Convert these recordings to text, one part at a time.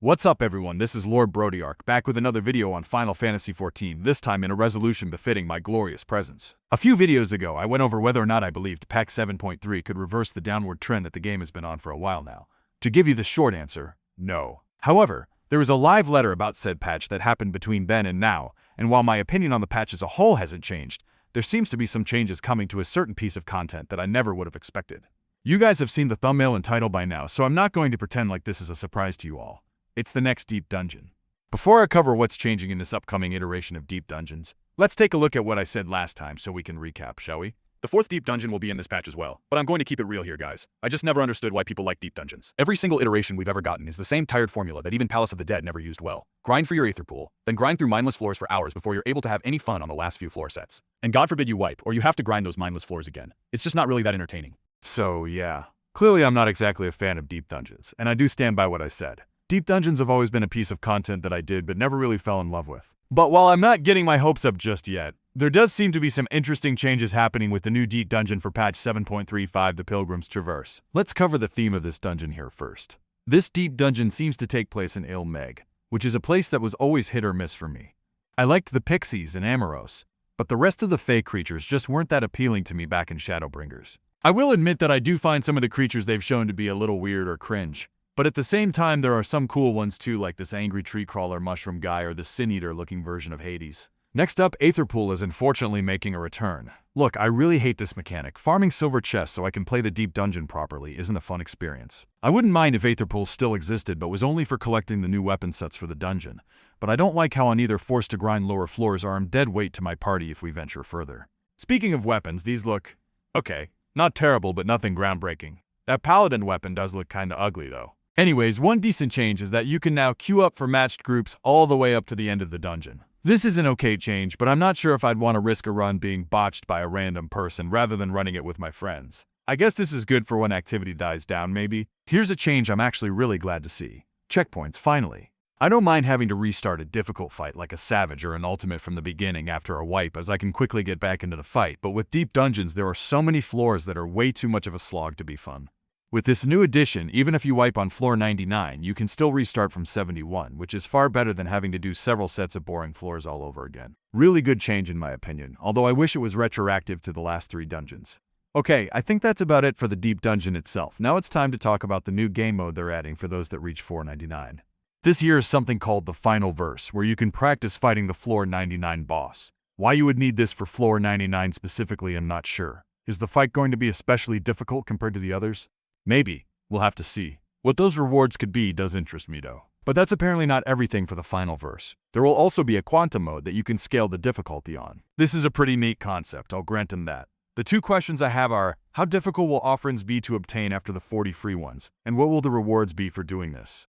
What's up everyone, this is Lord Brodyark, back with another video on Final Fantasy XIV, this time in a resolution befitting my glorious presence. A few videos ago, I went over whether or not I believed patch 7.3 could reverse the downward trend that the game has been on for a while now. To give you the short answer, no. However, there is a live letter about said patch that happened between then and now, and while my opinion on the patch as a whole hasn't changed, there seems to be some changes coming to a certain piece of content that I never would have expected. You guys have seen the thumbnail and title by now, so I'm not going to pretend like this is a surprise to you all. It's the next Deep Dungeon. Before I cover what's changing in this upcoming iteration of Deep Dungeons, let's take a look at what I said last time so we can recap, shall we? The fourth Deep Dungeon will be in this patch as well, but I'm going to keep it real here, guys. I just never understood why people like Deep Dungeons. Every single iteration we've ever gotten is the same tired formula that even Palace of the Dead never used well. Grind for your Aether Pool, then grind through mindless floors for hours before you're able to have any fun on the last few floor sets. And God forbid you wipe, or you have to grind those mindless floors again. It's just not really that entertaining. So yeah, clearly I'm not exactly a fan of Deep Dungeons, and I do stand by what I said. Deep Dungeons have always been a piece of content that I did but never really fell in love with. But while I'm not getting my hopes up just yet, there does seem to be some interesting changes happening with the new Deep Dungeon for patch 7.35, the Pilgrim's Traverse. Let's cover the theme of this dungeon here first. This Deep Dungeon seems to take place in Il Meg, which is a place that was always hit or miss for me. I liked the Pixies and Amoros, but the rest of the Fey creatures just weren't that appealing to me back in Shadowbringers. I will admit that I do find some of the creatures they've shown to be a little weird or cringe. But at the same time, there are some cool ones too, like this angry tree crawler mushroom guy or the sin eater looking version of Hades. Next up, Aether Pool is unfortunately making a return. Look, I really hate this mechanic. Farming silver chests so I can play the Deep Dungeon properly isn't a fun experience. I wouldn't mind if Aether Pool still existed but was only for collecting the new weapon sets for the dungeon. But I don't like how I'm either forced to grind lower floors or I'm dead weight to my party if we venture further. Speaking of weapons, these look okay. Not terrible, but nothing groundbreaking. That paladin weapon does look kinda ugly though. Anyways, one decent change is that you can now queue up for matched groups all the way up to the end of the dungeon. This is an okay change, but I'm not sure if I'd want to risk a run being botched by a random person rather than running it with my friends. I guess this is good for when activity dies down, maybe. Here's a change I'm actually really glad to see. Checkpoints, finally. I don't mind having to restart a difficult fight like a Savage or an Ultimate from the beginning after a wipe, as I can quickly get back into the fight, but with Deep Dungeons there are so many floors that are way too much of a slog to be fun. With this new addition, even if you wipe on floor 99, you can still restart from 71, which is far better than having to do several sets of boring floors all over again. Really good change in my opinion, although I wish it was retroactive to the last 3 dungeons. Okay, I think that's about it for the Deep Dungeon itself. Now it's time to talk about the new game mode they're adding for those that reach floor 99. This here is something called the Final Verse, where you can practice fighting the floor 99 boss. Why you would need this for floor 99 specifically, I'm not sure. Is the fight going to be especially difficult compared to the others? Maybe. We'll have to see. What those rewards could be does interest me though. But that's apparently not everything for the Final Verse. There will also be a quantum mode that you can scale the difficulty on. This is a pretty neat concept, I'll grant them that. The 2 questions I have are, how difficult will offerings be to obtain after the 40 free ones, and what will the rewards be for doing this?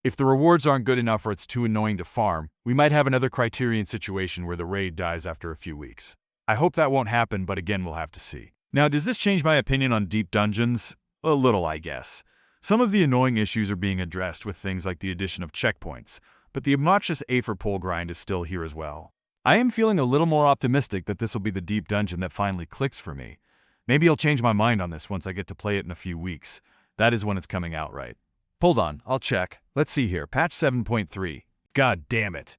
If the rewards aren't good enough or it's too annoying to farm, we might have another Criterion situation where the raid dies after a few weeks. I hope that won't happen, but again we'll have to see. Now, does this change my opinion on Deep Dungeons? A little, I guess. Some of the annoying issues are being addressed with things like the addition of checkpoints, but the obnoxious Aether Pool grind is still here as well. I am feeling a little more optimistic that this will be the Deep Dungeon that finally clicks for me. Maybe I'll change my mind on this once I get to play it in a few weeks. That is when it's coming out, right? Hold on, I'll check. Let's see here, patch 7.3. God damn it.